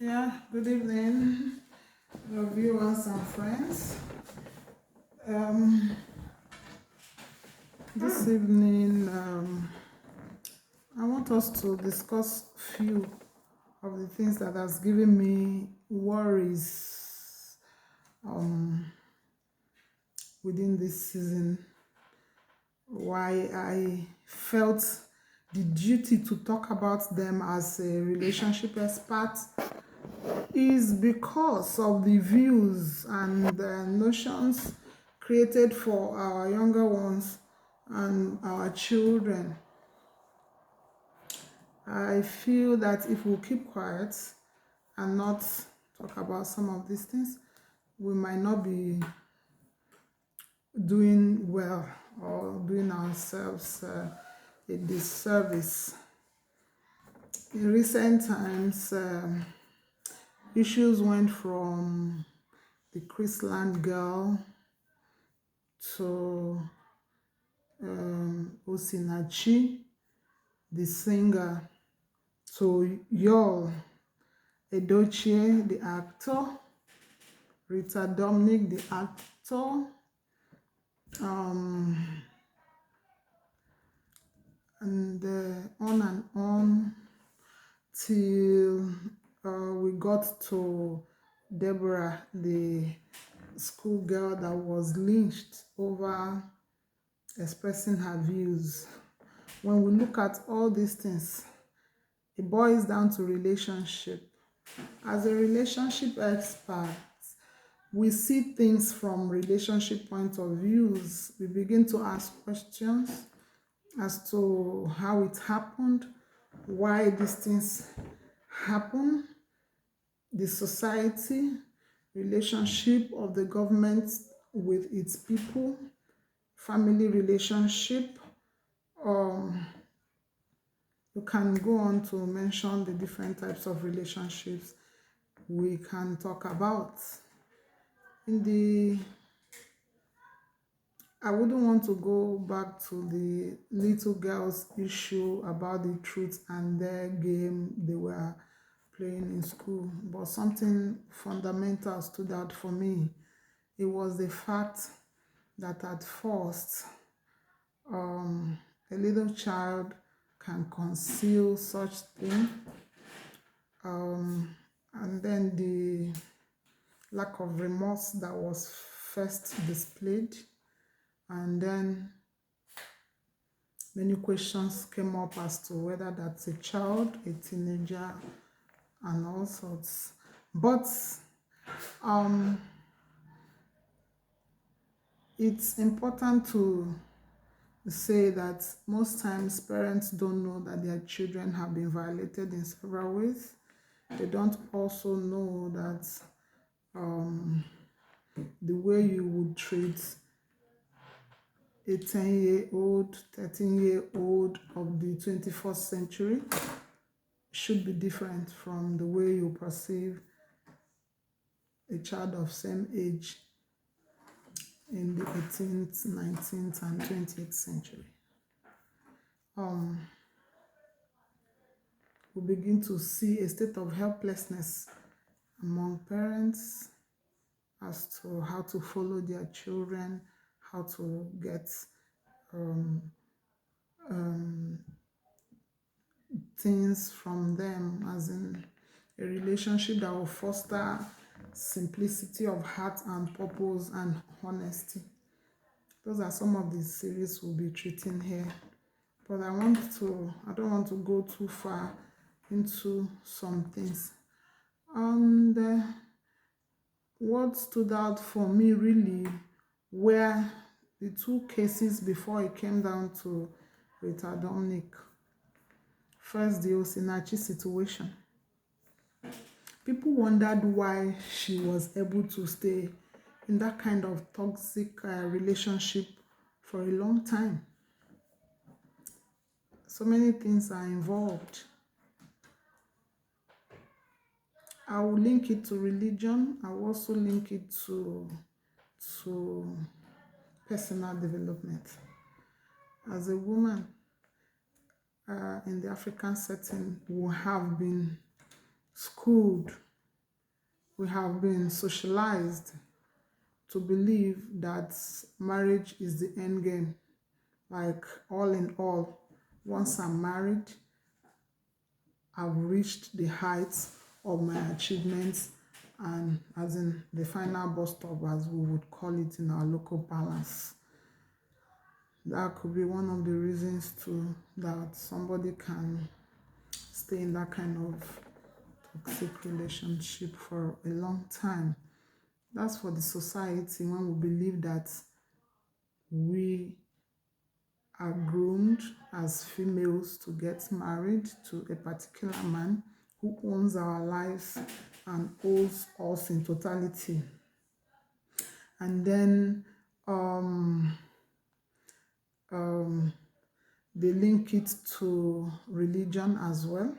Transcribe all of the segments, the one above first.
Yeah, good evening, viewers and friends. Um, this evening, I want us to discuss few of the things that has given me worries within this season. Why I felt the duty to talk about them as a relationship expert is because of the views and the notions created for our younger ones and our children. I feel that if we keep quiet and not talk about some of these things, we might not be doing well or doing ourselves a disservice. In recent times, issues went from the Chrisland girl to Osinachi, the singer, to Yul Edochie, the actor, Rita Dominic, the actor, and on till we got to Deborah, the schoolgirl that was lynched over expressing her views. When we look at all these things, it boils down to relationship. As a relationship expert, we see things from relationship point of views. We begin to ask questions as to how it happened, why these things happen, the society, relationship of the government with its people, family relationship. You can go on to mention the different types of relationships we can talk about. I wouldn't want to go back to the little girls issue about the truth and their game they were playing in school, but something fundamental stood out for me. It was the fact that at first, a little child can conceal such thing, and then the lack of remorse that was first displayed, and then many questions came up as to whether that's a child, a teenager, and all sorts. But it's important to say that most times parents don't know that their children have been violated in several ways. They don't also know that the way you would treat a 10-year-old, 13-year-old of the 21st century should be different from the way you perceive a child of same age in the 18th, 19th, and 20th century. We begin to see a state of helplessness among parents as to how to follow their children, how to get things from them, as in a relationship that will foster simplicity of heart and purpose and honesty. Those are some of the series we'll be treating here. But I don't want to go too far into some things. And what stood out for me really were the two cases before it came down to Rita Dominic. First, the Osinachi situation. People wondered why she was able to stay in that kind of toxic relationship for a long time. So many things are involved. I will link it to religion. I will also link it to personal development. As a woman in the African setting, we have been schooled We have been socialized to believe that marriage is the end game. Like, all in all, once I'm married, I've reached the heights of my achievements, and as in the final bus stop, as we would call it in our local parlance. That could be one of the reasons too that somebody can stay in that kind of toxic relationship for a long time. That's for the society, when we believe that we are groomed as females to get married to a particular man who owns our lives and owes us in totality. And then um, um, they link it to religion as well.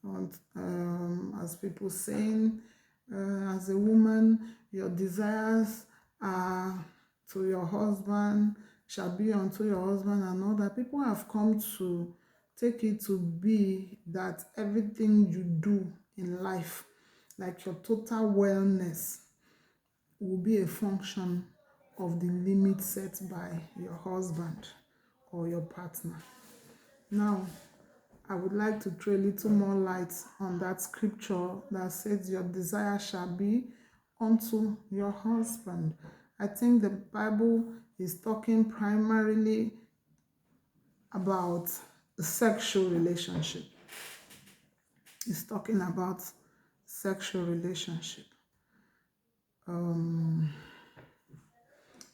And as people saying, as a woman, your desires are to your husband, shall be unto your husband, and all that. People have come to take it to be that everything you do in life, like your total wellness, will be a function of the limit set by your husband or your partner. Now, I would like to throw a little more light on that scripture that says, your desire shall be unto your husband. I think the Bible is talking primarily about a sexual relationship. It's talking about sexual relationship. And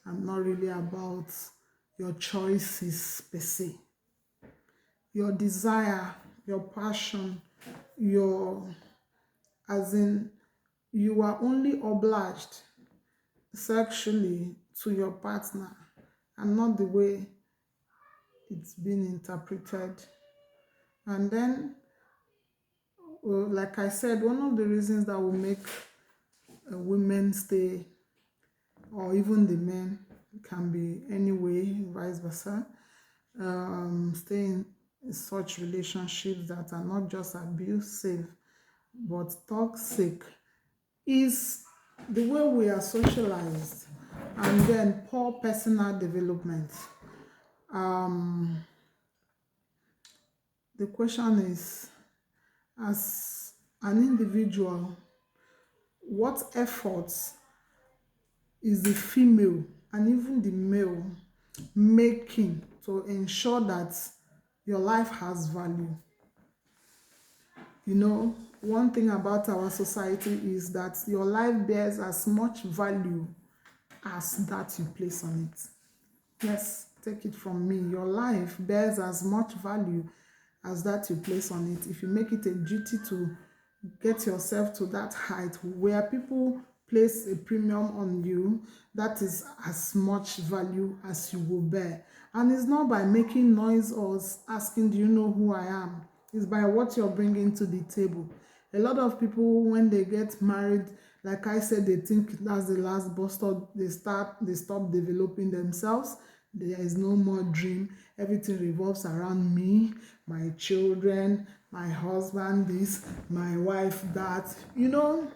not really about your choices per se. Your desire, your passion, your, as in, you are only obliged sexually to your partner, and not the way it's been interpreted. And then, like I said, one of the reasons that will make women stay, or even the men, can be anyway, vice versa, stay in such relationships that are not just abusive but toxic, is the way we are socialized, and then poor personal development. The question is, as an individual, what efforts is the female and even the male making to ensure that your life has value? You know, one thing about our society is that your life bears as much value as that you place on it. Yes, take it from me. Your life bears as much value as that you place on it. If you make it a duty to get yourself to that height where people place a premium on you, that is as much value as you will bear. And it's not by making noise or asking, do you know who I am? It's by what you're bringing to the table. A lot of people, when they get married, like I said, they think that's the last bus stop. They stop developing themselves. There is no more dream. Everything revolves around me, my children, my husband, this, my wife, that. You know,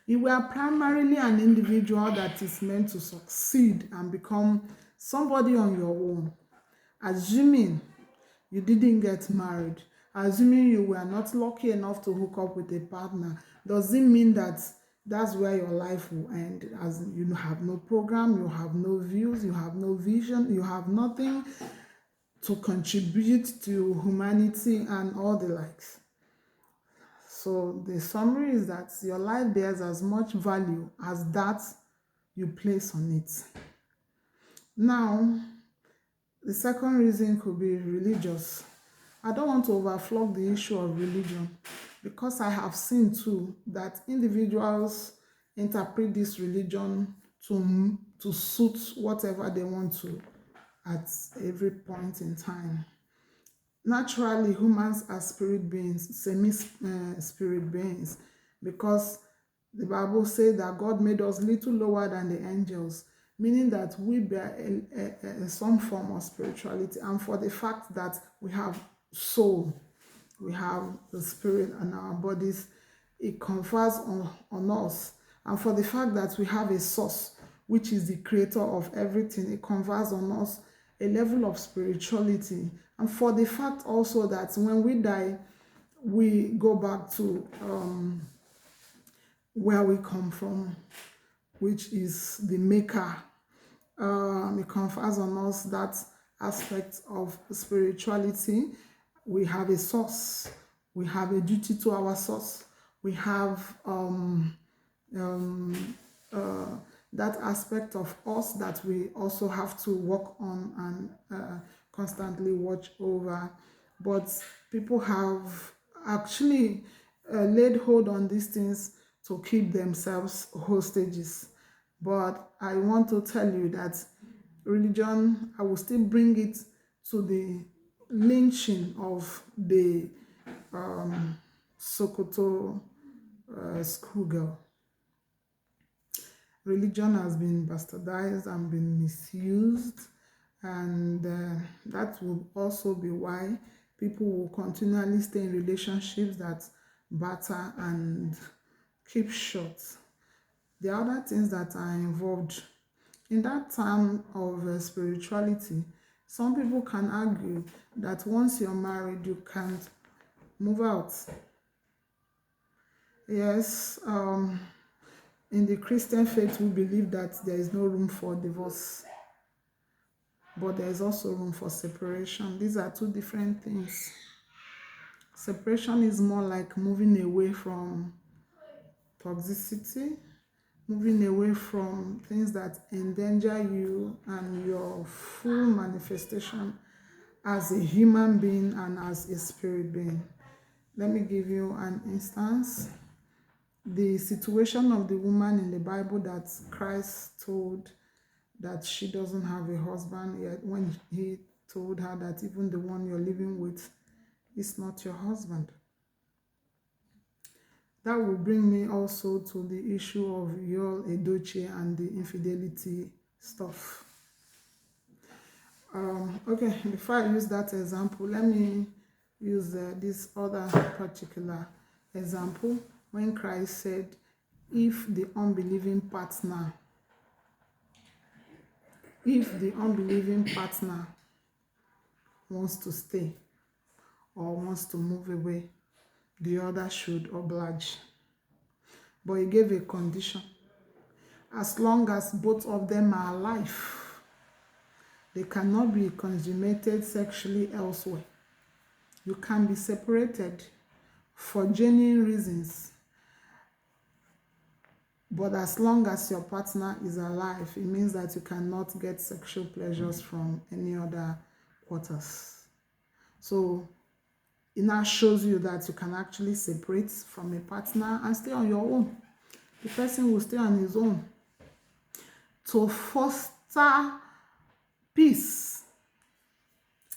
you are primarily an individual that is meant to succeed and become somebody on your own. Assuming you didn't get married, assuming you were not lucky enough to hook up with a partner, does it mean that that's where your life will end? As you have no program, you have no views, you have no vision, you have nothing to contribute to humanity and all the likes. So the summary is that your life bears as much value as that you place on it. Now, the second reason could be religious. I don't want to overflow the issue of religion, because I have seen too that individuals interpret this religion to suit whatever they want to at every point in time. Naturally, humans are spirit beings, semi-spirit beings, because the Bible says that God made us little lower than the angels, meaning that we bear some form of spirituality. And for the fact that we have soul, we have the spirit, and our bodies it confers on us, and for the fact that we have a source, which is the creator of everything, it confers on us a level of spirituality. And for the fact also that when we die, we go back to where we come from, which is the maker. It confers on us that aspect of spirituality. We have a source, we have a duty to our source, we have that aspect of us that we also have to work on and constantly watch over. But people have actually laid hold on these things to keep themselves hostages. But I want to tell you that religion, I will still bring it to the lynching of the Sokoto schoolgirl. Religion has been bastardized and been misused, and that will also be why people will continually stay in relationships that batter and keep short. The other things that are involved in that term of spirituality, some people can argue that once you're married, you can't move out. Yes, in the Christian faith, we believe that there is no room for divorce, but there is also room for separation. These are two different things. Separation is more like moving away from toxicity, moving away from things that endanger you and your full manifestation as a human being and as a spirit being. Let me give you an instance. The situation of the woman in the Bible that Christ told that she doesn't have a husband, yet when he told her that even the one you're living with is not your husband. That will bring me also to the issue of Yul Edochie and the infidelity stuff. Okay, before I use that example, let me use this other particular example when Christ said, if the unbelieving partner wants to stay or wants to move away, the other should oblige. But he gave a condition. As long as both of them are alive, they cannot be consummated sexually elsewhere. You can be separated for genuine reasons, but as long as your partner is alive, it means that you cannot get sexual pleasures from any other quarters. So it now shows you that you can actually separate from a partner and stay on your own. The person will stay on his own to foster peace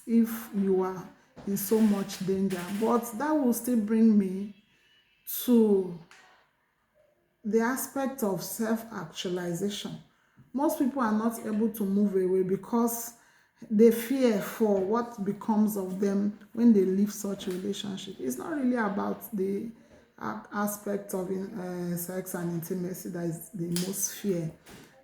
if you are in so much danger. But that will still bring me to the aspect of self-actualization. Most people are not able to move away because they fear for what becomes of them when they leave such a relationship. It's not really about the aspect of sex and intimacy that is the most fear,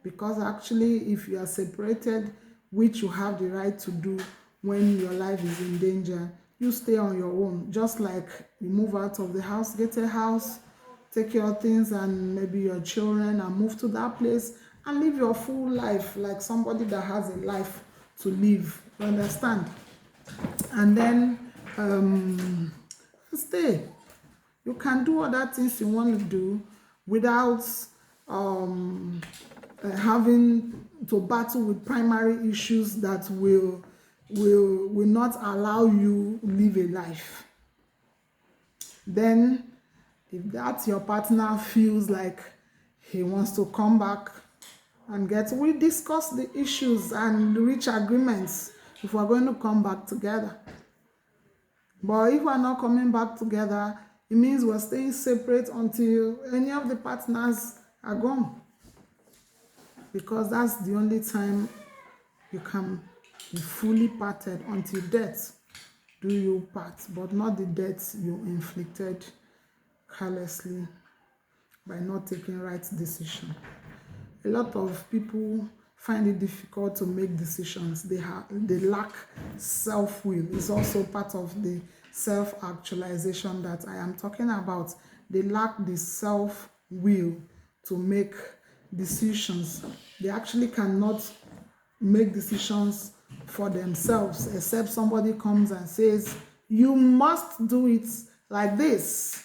because actually if you are separated, which you have the right to do when your life is in danger, you stay on your own. Just like you move out of the house, get a house, take your things and maybe your children and move to that place and live your full life like somebody that has a life to live. You understand? And then stay. You can do other things you want to do without having to battle with primary issues that will not allow you live a life. Then if that your partner feels like he wants to come back and we discuss the issues and reach agreements if we're going to come back together. But if we're not coming back together, it means we're staying separate until any of the partners are gone, because that's the only time you can be fully parted. Until death do you part, but not the death you inflicted carelessly by not taking right decision. A lot of people find it difficult to make decisions. They lack self-will. It's also part of the self-actualization that I am talking about. They lack the self-will to make decisions. They actually cannot make decisions for themselves except somebody comes and says you must do it like this,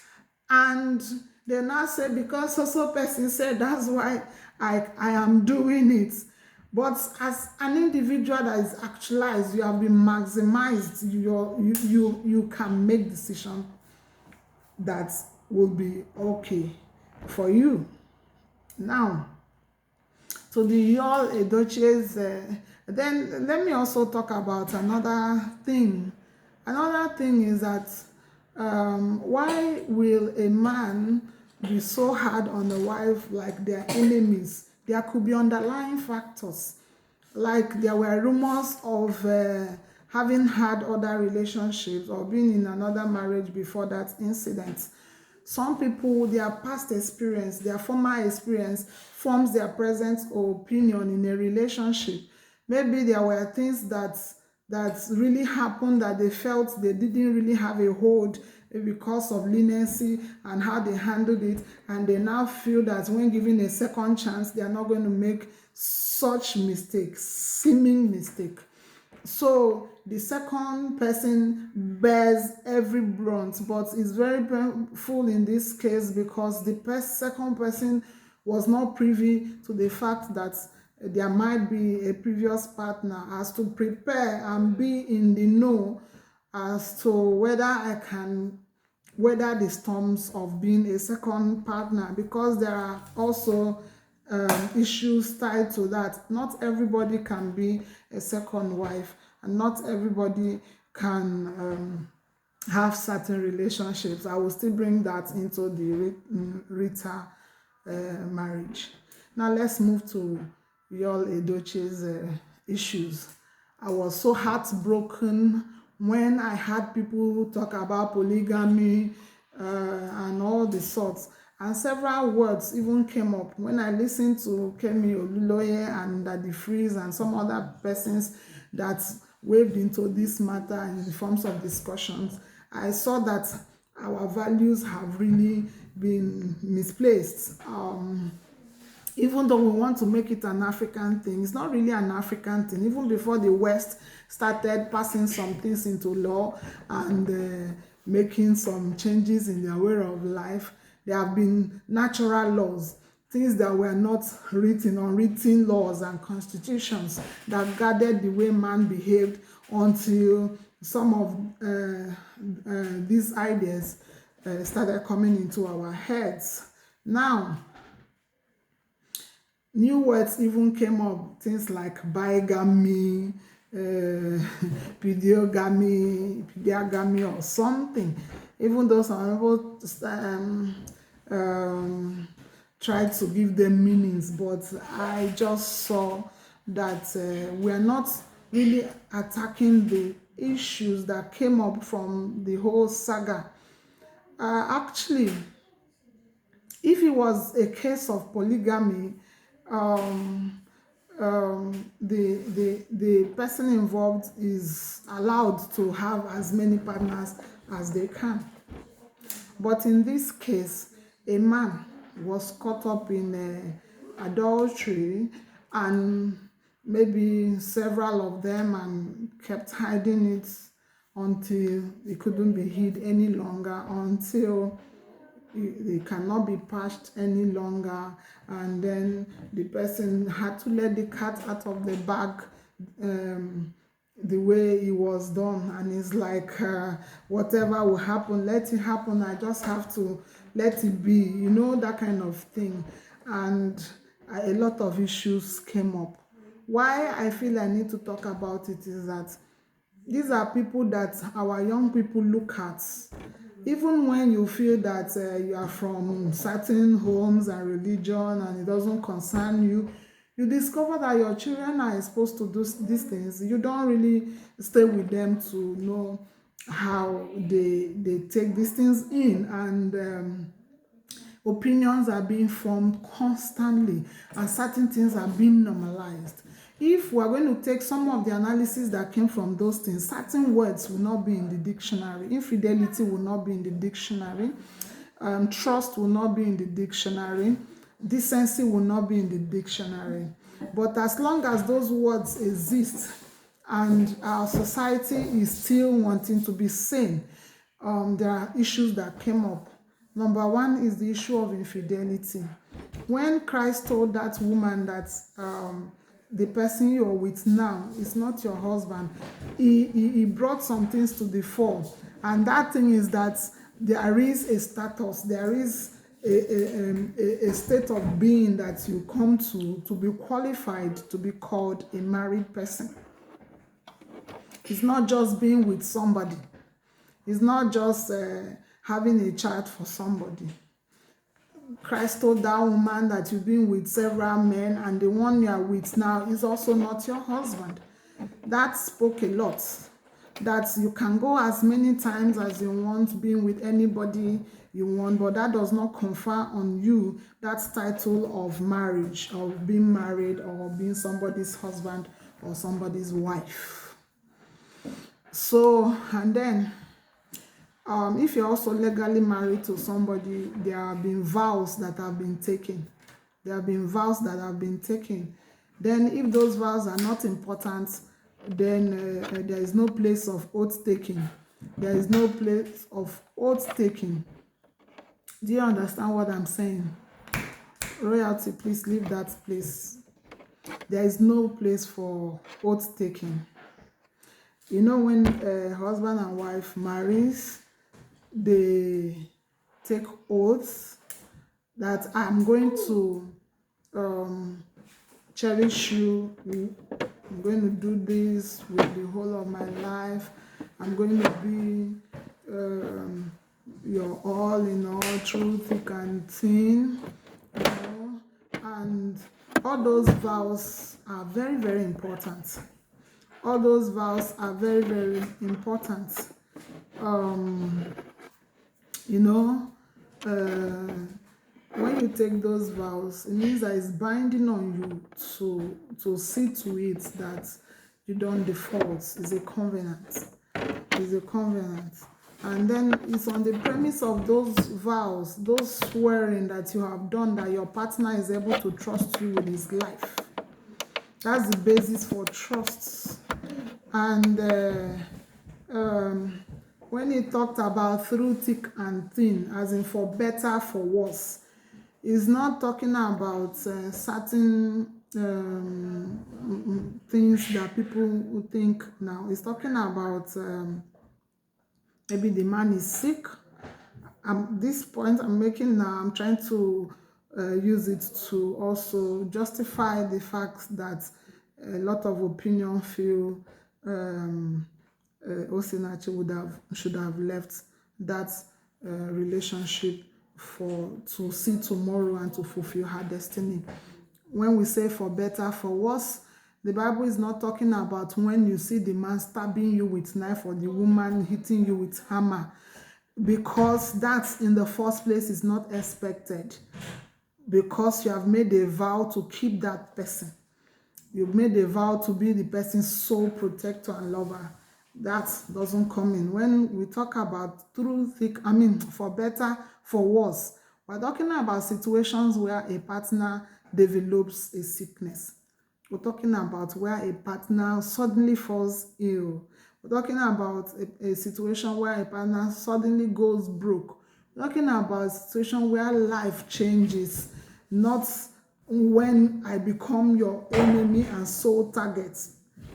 and they now say because so person said that's why I am doing it. But as an individual that is actualized, you have been maximized. You can make decision that will be okay for you. Now, to the Yul Edochie's. Then let me also talk about another thing. Another thing is that why will a man be so hard on a wife like their enemies? There could be underlying factors. Like there were rumors of having had other relationships or being in another marriage before that incident. Some people, their past experience, their former experience forms their present opinion in a relationship. Maybe there were things that really happened that they felt they didn't really have a hold because of leniency and how they handled it, and they now feel that when given a second chance they are not going to make such mistakes, seeming mistake. So the second person bears every brunt, but it's very painful in this case because the second person was not privy to the fact that there might be a previous partner, as to prepare and be in the know as to whether I can weather the storms of being a second partner, because there are also issues tied to that. Not everybody can be a second wife, and not everybody can have certain relationships. I will still bring that into the Rita marriage. Now let's move to Yul Edochie's issues. I was so heartbroken when I had people talk about polygamy and all the sorts. And several words even came up when I listened to Kemi Oluloye and Daddy Freeze and some other persons that waved into this matter in forms of discussions. I saw that our values have really been misplaced. Even though we want to make it an African thing, it's not really an African thing. Even before the West started passing some things into law and making some changes in their way of life, there have been natural laws, things that were not written, unwritten laws and constitutions that guided the way man behaved until some of these ideas started coming into our heads. Now, new words even came up, things like bigamy, pediogamy or something. Even though some people tried to give them meanings, but I just saw that we are not really attacking the issues that came up from the whole saga. Actually, if it was a case of polygamy, the person involved is allowed to have as many partners as they can. But in this case, a man was caught up in adultery, and maybe several of them, and kept hiding it until it couldn't be hid any longer, until it cannot be patched any longer, and then the person had to let the cat out of the bag the way it was done, and it's like whatever will happen, let it happen, I just have to let it be, you know, that kind of thing. And a lot of issues came up. Why I feel I need to talk about it is that these are people that our young people look at. Even when you feel that you are from certain homes and religion and it doesn't concern you, you discover that your children are exposed to these things. You don't really stay with them to know how they take these things in, and opinions are being formed constantly, and certain things are being normalized. If we are going to take some of the analysis that came from those things, certain words will not be in the dictionary. Infidelity will not be in the dictionary. Trust will not be in the dictionary. Decency will not be in the dictionary. But as long as those words exist and our society is still wanting to be sane, there are issues that came up. Number one is the issue of infidelity. When Christ told that woman that the person you're with now is not your husband, he brought some things to the fore. And that thing is that there is a status, there is a state of being that you come to be qualified to be called a married person. It's not just being with somebody. It's not just having a child for somebody. Christ told that woman that you've been with several men, and the one you are with now is also not your husband. That spoke a lot. That you can go as many times as you want, being with anybody you want, but that does not confer on you that title of marriage, of being married, or being somebody's husband or somebody's wife. So, and then if you're also legally married to somebody, there have been vows that have been taken. There have been vows that have been taken. Then if those vows are not important, then there is no place of oath taking. There is no place of oath taking. Do you understand what I'm saying? Royalty, please leave that place. There is no place for oath taking. You know, when a husband and wife marries, they take oaths that I'm going to cherish you. I'm going to do this with the whole of my life. I'm going to be your all in all, through thick and thin. You know? And all those vows are very, very important. All those vows are very, very important. You know, when you take those vows, it means that it's binding on you to see to it that you don't default. It's a covenant. It's a covenant. And then it's on the premise of those vows, those swearing that you have done, that your partner is able to trust you with his life. That's the basis for trust. And when he talked about through thick and thin, as in for better, for worse, he's not talking about certain things that people would think now. He's talking about maybe the man is sick. This point I'm making now, I'm trying to use it to also justify the fact that a lot of opinion feel Osinachi should have left that relationship to see tomorrow and to fulfill her destiny. When we say for better, for worse, the Bible is not talking about when you see the man stabbing you with knife or the woman hitting you with hammer, because that in the first place is not expected, because you have made a vow to keep that person. You've made a vow to be the person's sole protector and lover. That doesn't come in. When we talk about through thick, for better, for worse, we're talking about situations where a partner develops a sickness. We're talking about where a partner suddenly falls ill. We're talking about a situation where a partner suddenly goes broke. We're talking about a situation where life changes, not when I become your enemy and sole target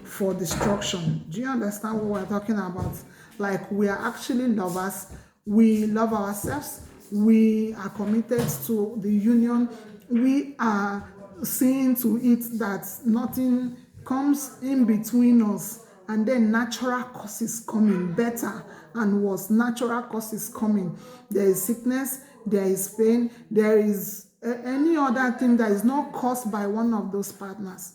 for destruction. Do you understand what we're talking about? Like, we are actually lovers. We love ourselves. We are committed to the union. We are seeing to it that nothing comes in between us, and then natural causes coming, better and worse. Natural causes coming. There is sickness, there is pain, there is any other thing that is not caused by one of those partners.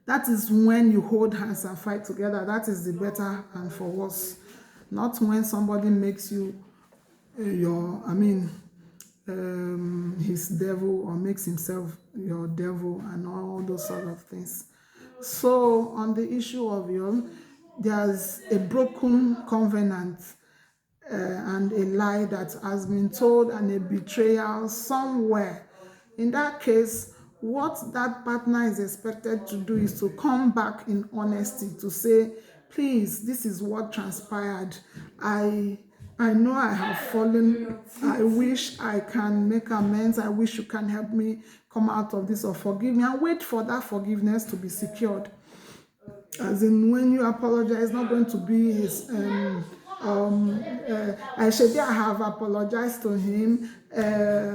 That is when you hold hands and fight together. That is the better and for worse. not when somebody makes you your, his devil, or makes himself your devil, and all those sort of things. So on the issue of there's a broken covenant, and a lie that has been told, and a betrayal somewhere. In that case, what that partner is expected to do is to come back in honesty to say, please, this is what transpired. I know I have fallen. I wish I can make amends. I wish you can help me come out of this, or forgive me, and wait for that forgiveness to be secured. As in, when you apologize, it's not going to be his I should I have apologized to him.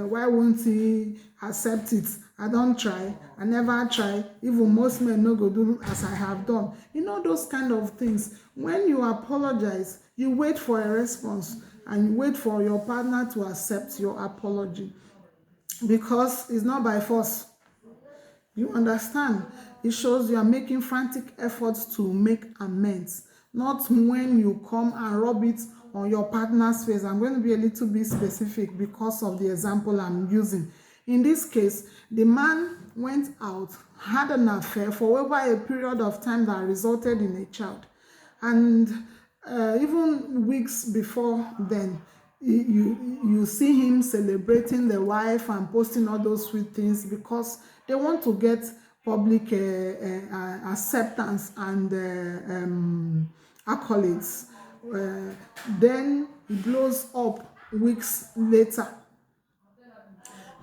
Why won't he accept it? I don't try. I never try. Even most men no go do as I have done. You know, those kind of things. When you apologize, you wait for a response, and you wait for your partner to accept your apology, because it's not by force. You understand? It shows you are making frantic efforts to make amends, not when you come and rub it on your partner's face. I'm going to be a little bit specific because of the example I'm using. In this case, the man went out, had an affair for over a period of time that resulted in a child. And even weeks before then, you see him celebrating the wife and posting all those sweet things, because they want to get public acceptance and accolades. Then he blows up weeks later.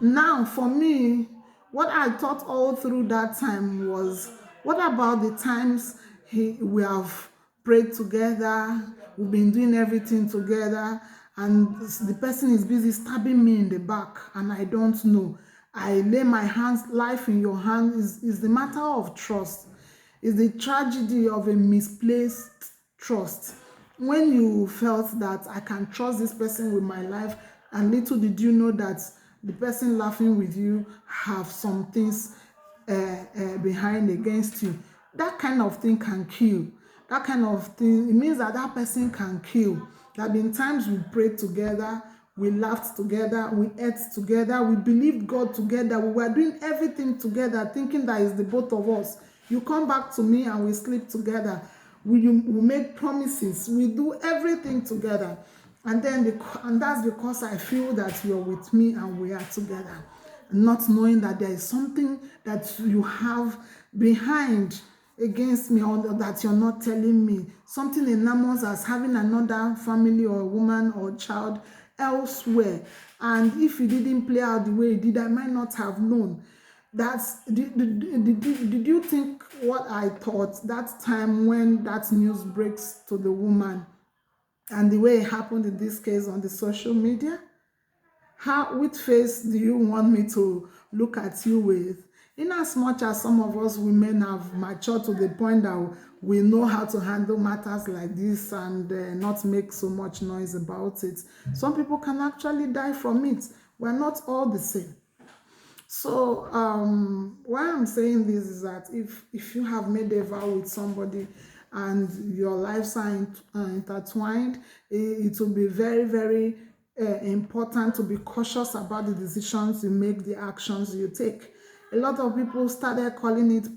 Now, for me, what I thought all through that time was, what about the times we have prayed together, we've been doing everything together, and the person is busy stabbing me in the back, and I don't know. I lay my hands, life in your hand is the matter of trust. Is the tragedy of a misplaced trust. When you felt that I can trust this person with my life, and little did you know that the person laughing with you have some things behind against you. That kind of thing can kill. That kind of thing, it means that that person can kill. There have been times we prayed together, we laughed together, we ate together, we believed God together, we were doing everything together, thinking that it's the both of us. You come back to me and we sleep together. We make promises, we do everything together. And that's because I feel that you're with me and we are together. Not knowing that there is something that you have behind against me, or that you're not telling me. Something enormous as having another family or a woman or child elsewhere. And if it didn't play out the way it did, I might not have known. Did you think what I thought that time when that news breaks to the woman, and the way it happened in this case on the social media? Which face do you want me to look at you with? In as much as some of us women have matured to the point that we know how to handle matters like this, and not make so much noise about it, some people can actually die from it. We're not all the same. So why I'm saying this is that if you have made a vow with somebody and your lives are intertwined, it will be very, very important to be cautious about the decisions you make, the actions you take. A lot of people started calling it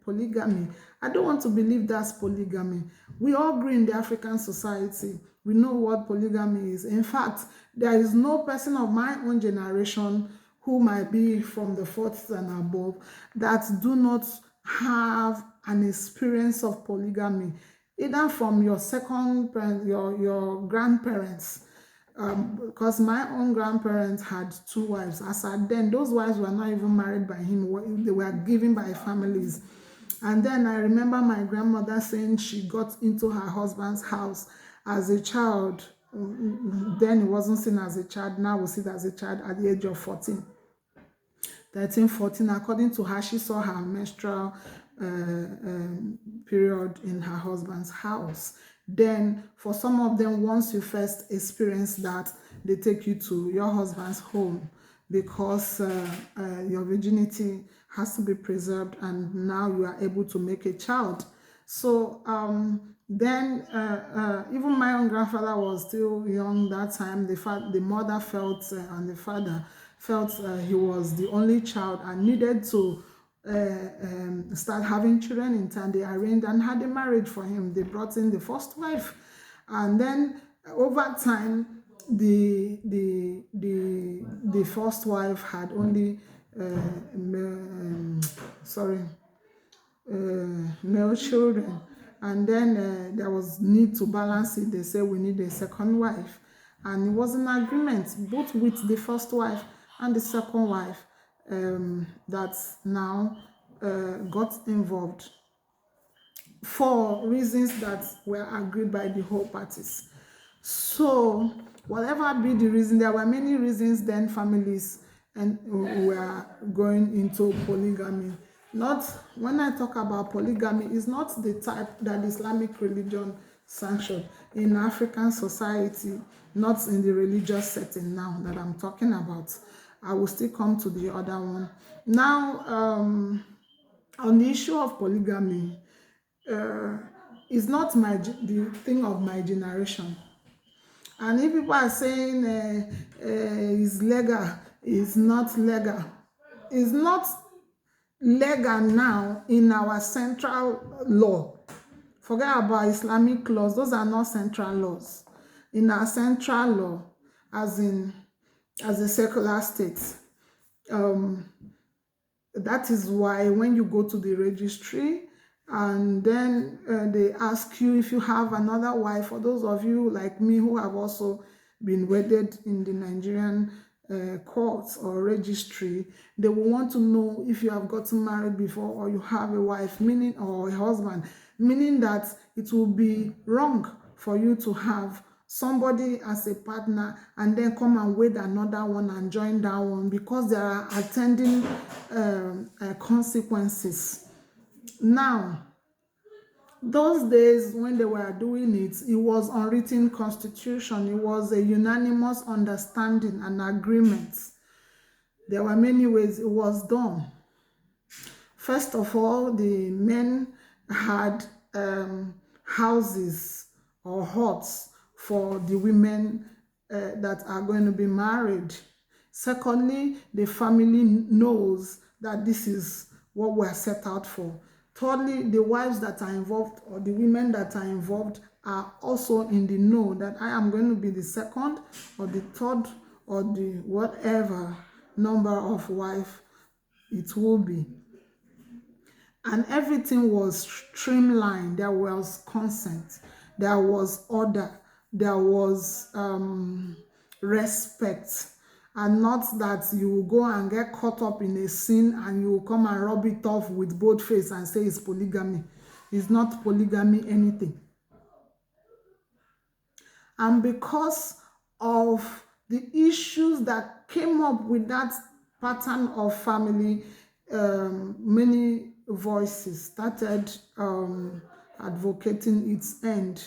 polygamy. I don't want to believe that's polygamy. We all agree in the African society. We know what polygamy is. In fact, there is no person of my own generation who might be from the 40s and above that do not have an experience of polygamy, either from your second parent, your grandparents. Because my own grandparents had 2 wives. As at then, those wives were not even married by him, they were given by families. And then I remember my grandmother saying she got into her husband's house as a child. Then it wasn't seen as a child, now we see it as a child at the age of 14. 13, 14, according to her, she saw her menstrual period in her husband's house. Then for some of them, once you first experience that, they take you to your husband's home, because your virginity has to be preserved, and now you are able to make a child. So Then even my own grandfather was still young that time. The mother felt and the father felt he was the only child and needed to start having children in time. They arranged and had a marriage for him. They brought in the first wife, and then over time, the first wife had only sorry male children, and then there was need to balance it. They said we need a second wife, and it was an agreement both with the first wife and the second wife that now got involved for reasons that were agreed by the whole parties. So, whatever be the reason, there were many reasons then families and were going into polygamy. Not when I talk about polygamy, it's not the type that Islamic religion sanctioned in African society, not in the religious setting now that I'm talking about. I will still come to the other one. Now, on the issue of polygamy, uh, is not the thing of my generation. And if people are saying it's legal, it's not legal. It's not legal now in our central law. Forget about Islamic laws; those are not central laws. In our central law, as in as a secular state, um, that is why when you go to the registry and then they ask you if you have another wife, for those of you like me who have also been wedded in the Nigerian courts or registry, they will want to know if you have gotten married before or you have a wife, meaning, or a husband, meaning that it will be wrong for you to have somebody as a partner and then come and wed another one and join that one, because there are attending consequences. Now, those days when they were doing it, it was unwritten constitution. It was a unanimous understanding and agreement. There were many ways it was done. First of all, the men had houses or huts for the women that are going to be married. Secondly, the family knows that this is what we're set out for. Thirdly, the wives that are involved or the women that are involved are also in the know that I am going to be the second or the third or the whatever number of wife it will be. And everything was streamlined. There was consent, there was order, there was respect, and not that you will go and get caught up in a sin and you will come and rub it off with both face and say it's polygamy. It's not polygamy anything. And because of the issues that came up with that pattern of family, many voices started advocating its end,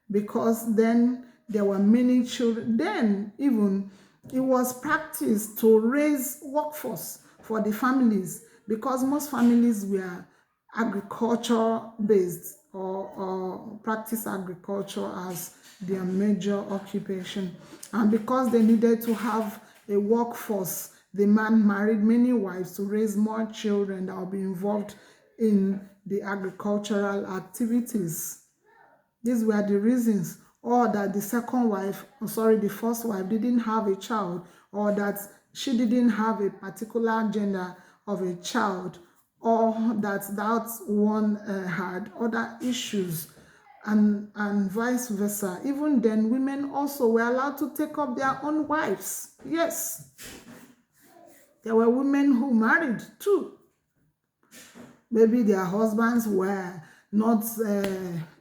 because then there were many children. Then even it was practiced to raise workforce for the families, because most families were agriculture based, or practice agriculture as their major occupation. And because they needed to have a workforce, the man married many wives to raise more children that will be involved in the agricultural activities. These were the reasons. Or that the second wife, sorry, the first wife didn't have a child, or that she didn't have a particular gender of a child, or that one had other issues, and vice versa. Even then, women also were allowed to take up their own wives. Yes, there were women who married too. Maybe their husbands were not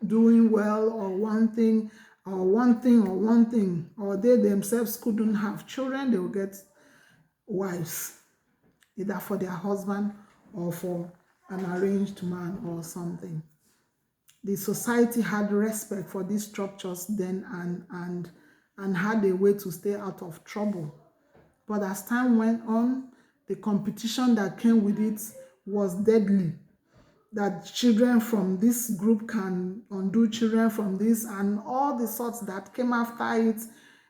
doing well, or one thing, or they themselves couldn't have children. They will get wives, either for their husband or for an arranged man or something. The society had respect for these structures then, and had a way to stay out of trouble. But as time went on, the competition that came with it was deadly. that children from this group can undo children from this, and all the sorts that came after it.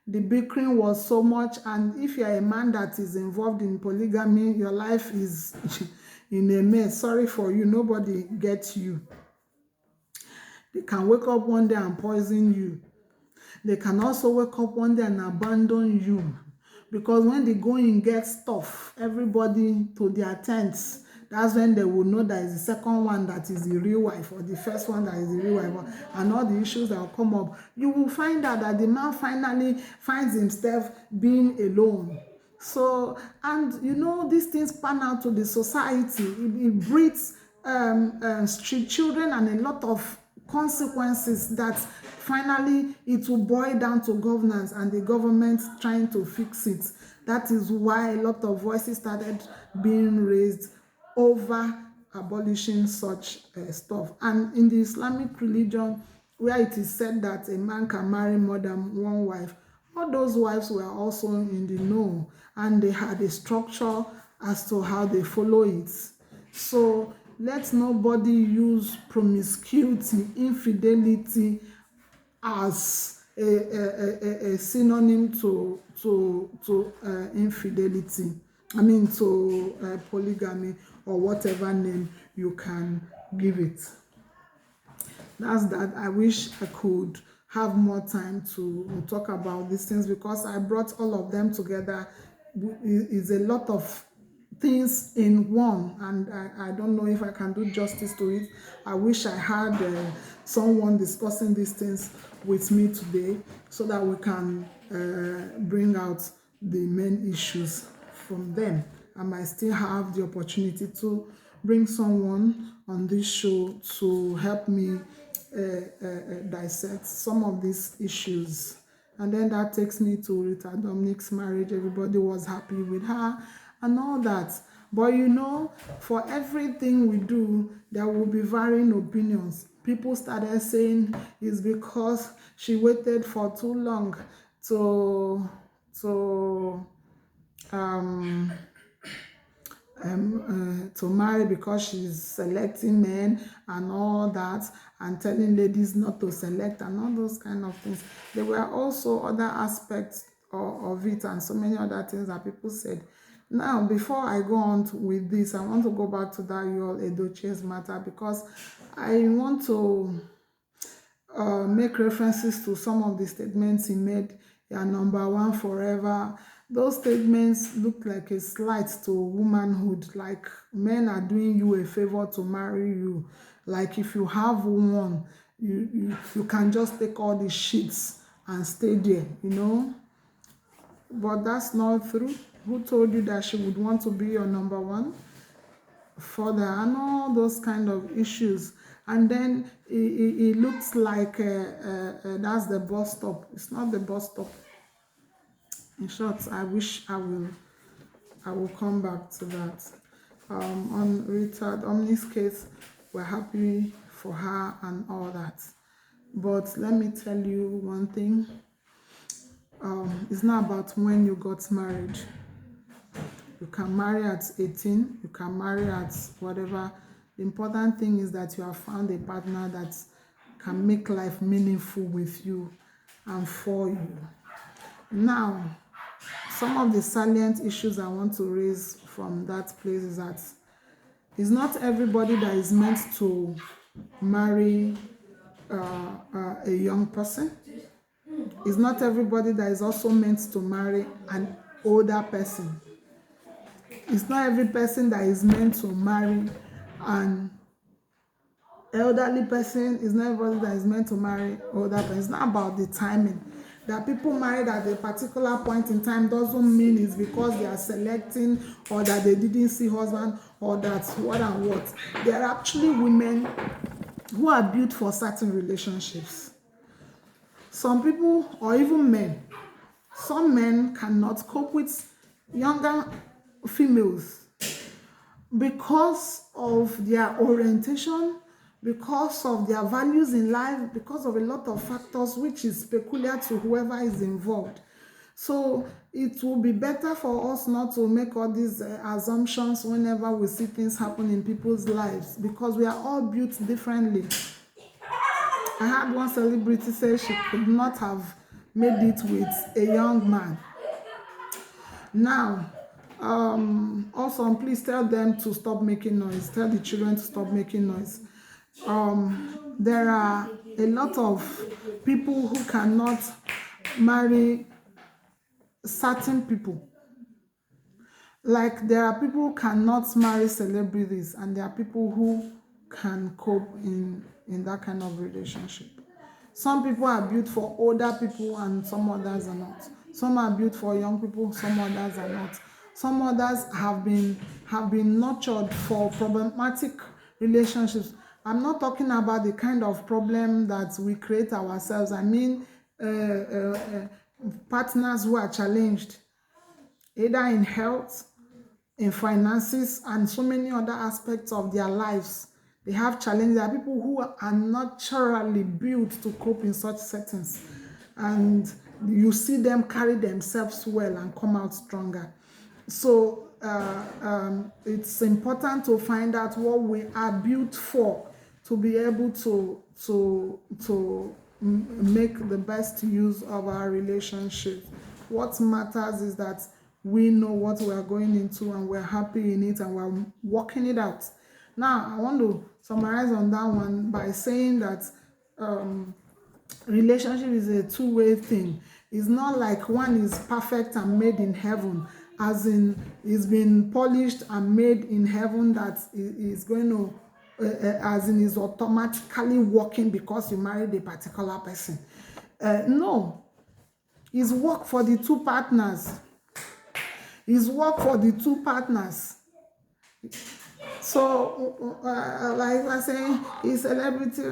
The bickering was so much, and if you're a man that is involved in polygamy, your life is in a mess. Sorry for you, nobody gets you. They can wake up one day and poison you. They can also wake up one day and abandon you, because when the going gets tough, everybody to their tents. That's when they will know that it's the second one that is the real wife, or the first one that is the real wife, and all the issues that will come up. You will find out that the man finally finds himself being alone. So, and these things pan out to the society. It breeds street children and a lot of consequences that finally it will boil down to governance and the government trying to fix it. That is why a lot of voices started being raised over abolishing such stuff. And in the Islamic religion, where it is said that a man can marry more than one wife, all those wives were also in the know, and they had a structure as to how they follow it. So let nobody use promiscuity, infidelity as a synonym to infidelity. I mean to polygamy, or whatever name you can give it. That's that. I wish I could have more time to talk about these things, because I brought all of them together. It's a lot of things in one, and I don't know if I can do justice to it. I wish I had someone discussing these things with me today, so that we can bring out the main issues from them. I might still have the opportunity to bring someone on this show to help me dissect some of these issues. And then that takes me to Rita Dominic's marriage. Everybody was happy with her and all that. But for everything we do, there will be varying opinions. People started saying it's because she waited for too long to marry, because she's selecting men and all that, and telling ladies not to select and all those kind of things. There were also other aspects of it, and so many other things that people said. Now, before I go on with this, I want to go back to that Yul Edochie's matter, because I want to make references to some of the statements he made. "You number one forever." Those statements look like a slight to womanhood, like men are doing you a favor to marry you. Like if you have one, you can just take all the shits and stay there, But that's not true. Who told you that she would want to be your number one? Further, and all those kind of issues. And then it looks like that's the bus stop. It's not the bus stop. In short, I wish I will come back to that. On Rita Omni's case, we're happy for her and all that. But let me tell you one thing. It's not about when you got married. You can marry at 18, you can marry at whatever. The important thing is that you have found a partner that can make life meaningful with you and for you. Now, some of the salient issues I want to raise from that place is that it's not everybody that is meant to marry a young person. It's not everybody that is also meant to marry an older person. It's not every person that is meant to marry an elderly person. It's not everybody that is meant to marry older person. It's not about the timing. That people married at a particular point in time doesn't mean it's because they are selecting, or that they didn't see husband, or that what and what. There are actually women who are built for certain relationships. Some people, or even men, some men cannot cope with younger females because of their orientation, because of their values in life, because of a lot of factors which is peculiar to whoever is involved. So it will be better for us not to make all these assumptions whenever we see things happen in people's lives, because we are all built differently. I had one celebrity say she could not have made it with a young man. Now, also, please tell them to stop making noise. Tell the children to stop making noise. There are a lot of people who cannot marry certain people. Like there are people who cannot marry celebrities, and there are people who can cope in that kind of relationship. Some people are built for older people and some others are not. Some are built for young people, some others are not. Some others have been nurtured for problematic relationships. I'm not talking about the kind of problem that we create ourselves. I mean partners who are challenged either in health, in finances, and so many other aspects of their lives. They have challenges. There are people who are naturally built to cope in such settings, and you see them carry themselves well and come out stronger. So it's important to find out what we are built for, to be able to make the best use of our relationship. What matters is that we know what we are going into and we're happy in it and we're working it out. Now, I want to summarize on that one by saying that relationship is a two-way thing. It's not like one is perfect and made in heaven, as in it's been polished and made in heaven, that is going to as in is automatically working because you married a particular person. No, it's work for the two partners. It's work for the two partners. So, like I say, is celebrity,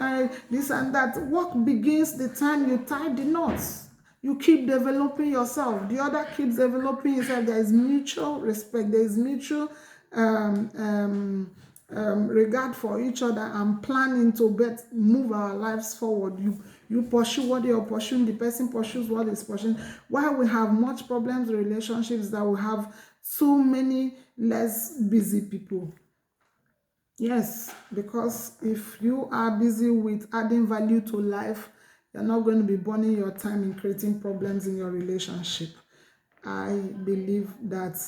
this and that. Work begins the time you tie the knots. You keep developing yourself. The other keeps developing yourself. There is mutual respect. There is mutual regard for each other and planning to move our lives forward. You pursue what you're pursuing. The person pursues what is pursuing. Why we have much problems in relationships, that we have so many less busy people. Yes, because if you are busy with adding value to life, you're not going to be burning your time in creating problems in your relationship. I believe that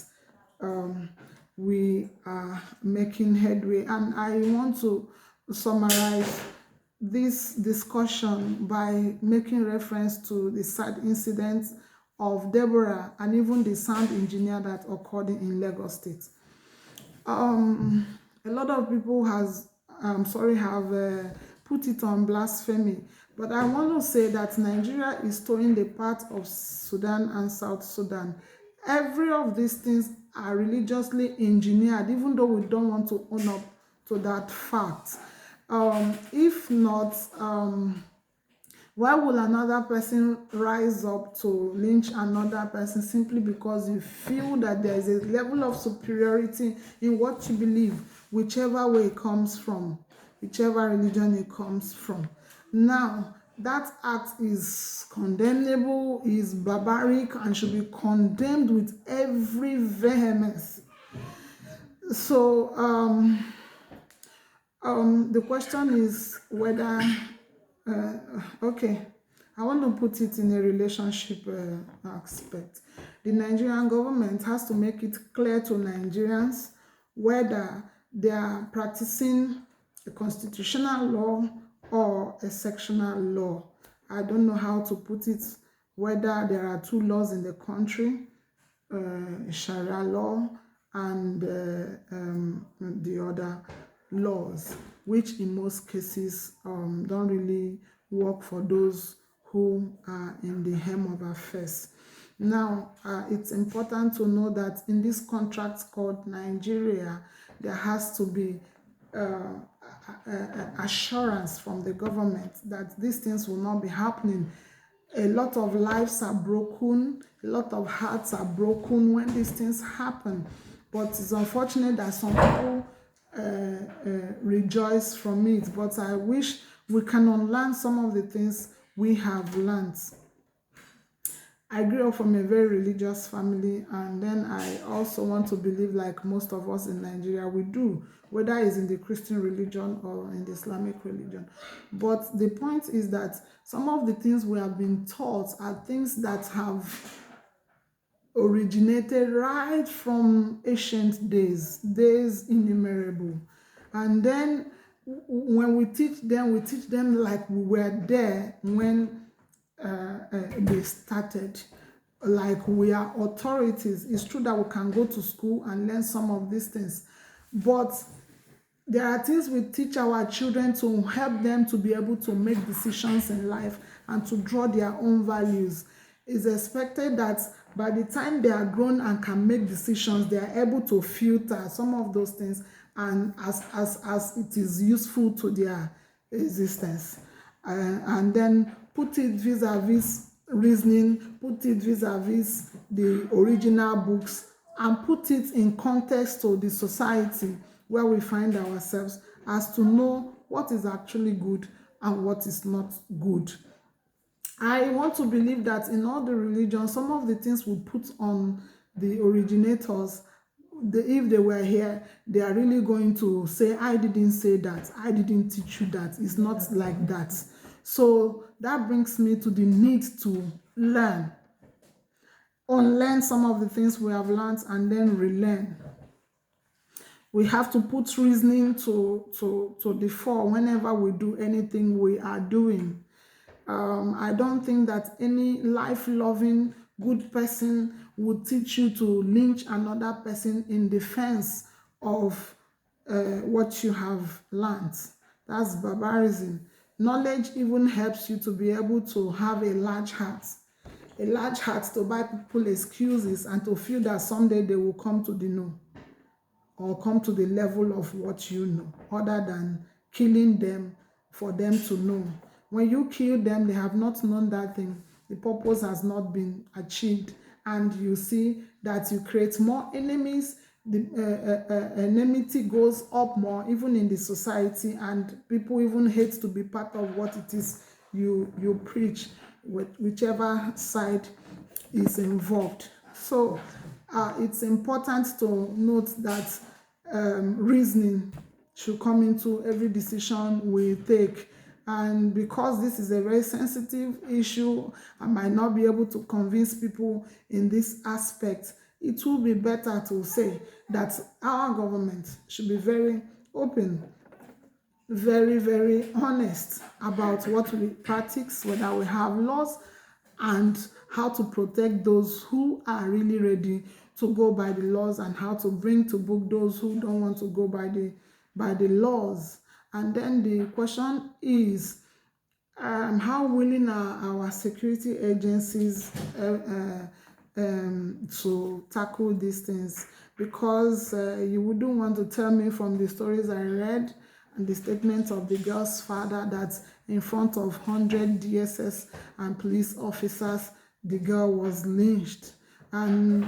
um, we are making headway, and I want to summarize this discussion by making reference to the sad incident of Deborah and even the sound engineer that occurred in Lagos State. A lot of people have put it on blasphemy, but I want to say that Nigeria is towing the path of Sudan and South Sudan. Every of these things are religiously engineered, even though we don't want to own up to that fact. If not, why will another person rise up to lynch another person simply because you feel that there is a level of superiority in what you believe, whichever way it comes from, whichever religion it comes from? Now, that act is condemnable, is barbaric, and should be condemned with every vehemence. So, the question is whether okay, I want to put it in a relationship aspect. The Nigerian government has to make it clear to Nigerians whether they are practicing a constitutional law or a sectional law. I don't know how to put it, whether there are two laws in the country, Sharia law and the other laws, which in most cases don't really work for those who are in the hem of affairs. Now, it's important to know that in this contract called Nigeria, there has to be assurance from the government that these things will not be happening. A lot of lives are broken, a lot of hearts are broken when these things happen. But it's unfortunate that some people rejoice from it. But I wish we can unlearn some of the things we have learned. I grew up from a very religious family, and then I also want to believe, like most of us in Nigeria, we do, whether it's in the Christian religion or in the Islamic religion. But the point is that some of the things we have been taught are things that have originated right from ancient days, days innumerable. And then when we teach them like we were there when they started. Like we are authorities. It's true that we can go to school and learn some of these things, but there are things we teach our children to help them to be able to make decisions in life and to draw their own values. It's expected that by the time they are grown and can make decisions, they are able to filter some of those things and as it is useful to their existence. And then put it vis-a-vis reasoning, put it vis-a-vis the original books, and put it in context to the society where we find ourselves, as to know what is actually good and what is not good. I want to believe that in all the religions, some of the things we put on the originators, if they were here, they are really going to say, I didn't say that, I didn't teach you that. It's not like that. So that brings me to the need to learn, unlearn some of the things we have learned, and then relearn. We have to put reasoning to the fore whenever we do anything we are doing. I don't think that any life-loving, good person would teach you to lynch another person in defense of what you have learned. That's barbarism. Knowledge even helps you to be able to have a large heart. A large heart to buy people excuses and to feel that someday they will come to the know or come to the level of what you know, other than killing them for them to know. When you kill them, they have not known that thing. The purpose has not been achieved, and you see that you create more enemies. The enmity goes up more, even in the society, and people even hate to be part of what it is you preach, whichever side is involved. So it's important to note that reasoning should come into every decision we take. And because this is a very sensitive issue, I might not be able to convince people in this aspect. It will be better to say that our government should be very open, very, very honest about what we practice, whether we have laws, and how to protect those who are really ready to go by the laws, and how to bring to book those who don't want to go by the laws. And then the question is, how willing are our security agencies to tackle these things? Because you wouldn't want to tell me from the stories I read and the statement of the girl's father that in front of 100 DSS and police officers, the girl was lynched. And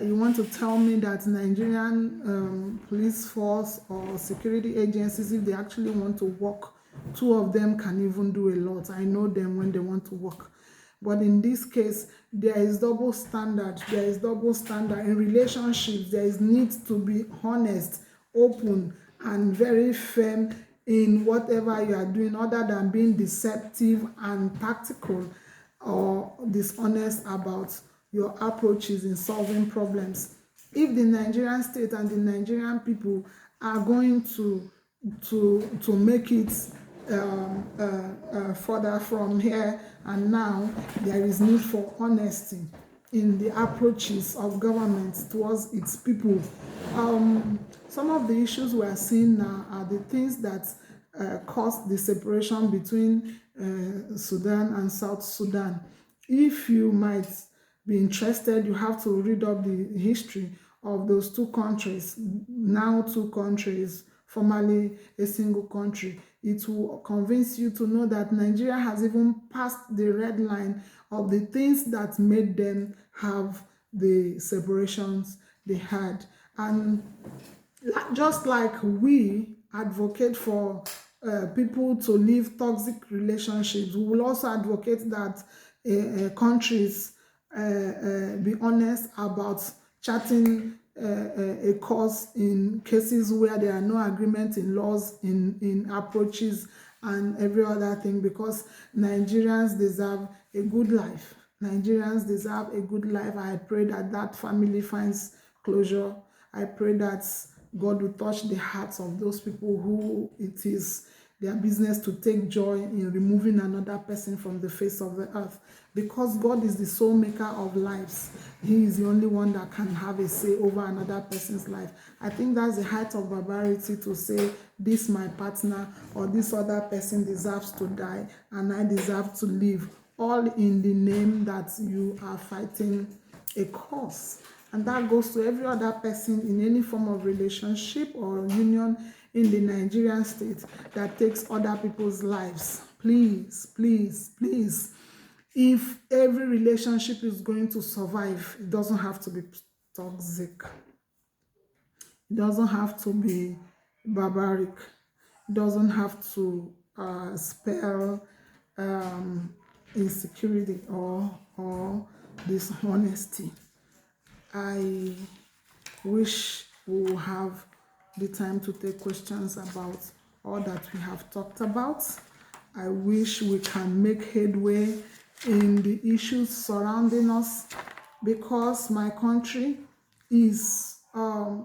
you want to tell me that Nigerian police force or security agencies, if they actually want to work, two of them can even do a lot. I know them when they want to work. But in this case, there is double standard. There is double standard in relationships. There is need to be honest, open, and very firm in whatever you are doing, other than being deceptive and tactical or dishonest about your approaches in solving problems. If the Nigerian state and the Nigerian people are going to make it further from here and now, there is need for honesty in the approaches of government towards its people. Some of the issues we are seeing now are the things that caused the separation between Sudan and South Sudan. If you might be interested, you have to read up the history of those two countries, now two countries, formerly a single country. It will convince you to know that Nigeria has even passed the red line of the things that made them have the separations they had. And just like we advocate for people to leave toxic relationships, we will also advocate that countries be honest about charting a course in cases where there are no agreement in laws, in approaches, and every other thing, because Nigerians deserve a good life. Nigerians deserve a good life. I pray that that family finds closure. I pray that God will touch the hearts of those people who it is their business to take joy in removing another person from the face of the earth. Because God is the sole maker of lives, He is the only one that can have a say over another person's life. I think that's the height of barbarity to say, this my partner or this other person deserves to die and I deserve to live, all in the name that you are fighting a cause. And that goes to every other person in any form of relationship or union in the Nigerian state that takes other people's lives. Please, please, please. If every relationship is going to survive, it doesn't have to be toxic. It doesn't have to be barbaric. It doesn't have to spell insecurity or dishonesty. I wish we will have the time to take questions about all that we have talked about. I wish we can make headway in the issues surrounding us, because my country is a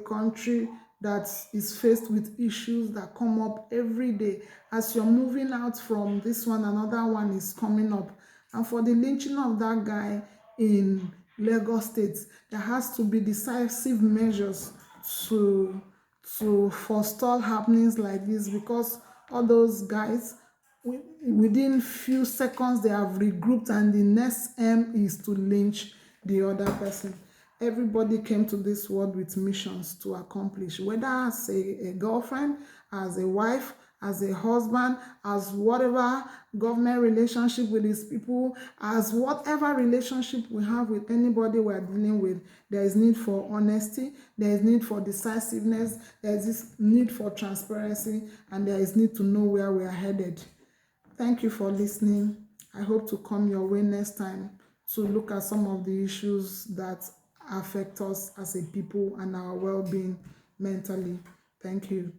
country that is faced with issues that come up every day. As you're moving out from this one, another one is coming up. And for the lynching of that guy in Lagos State, there has to be decisive measures to forestall happenings like this, because all those guys, within few seconds they have regrouped and the next aim is to lynch the other person. Everybody came to this world with missions to accomplish, whether as a girlfriend, as a wife, as a husband, as whatever government relationship with these people, as whatever relationship we have with anybody we are dealing with. There is need for honesty, there is need for decisiveness, there is this need for transparency, and there is need to know where we are headed. Thank you for listening. I hope to come your way next time to look at some of the issues that affect us as a people and our well-being mentally. Thank you.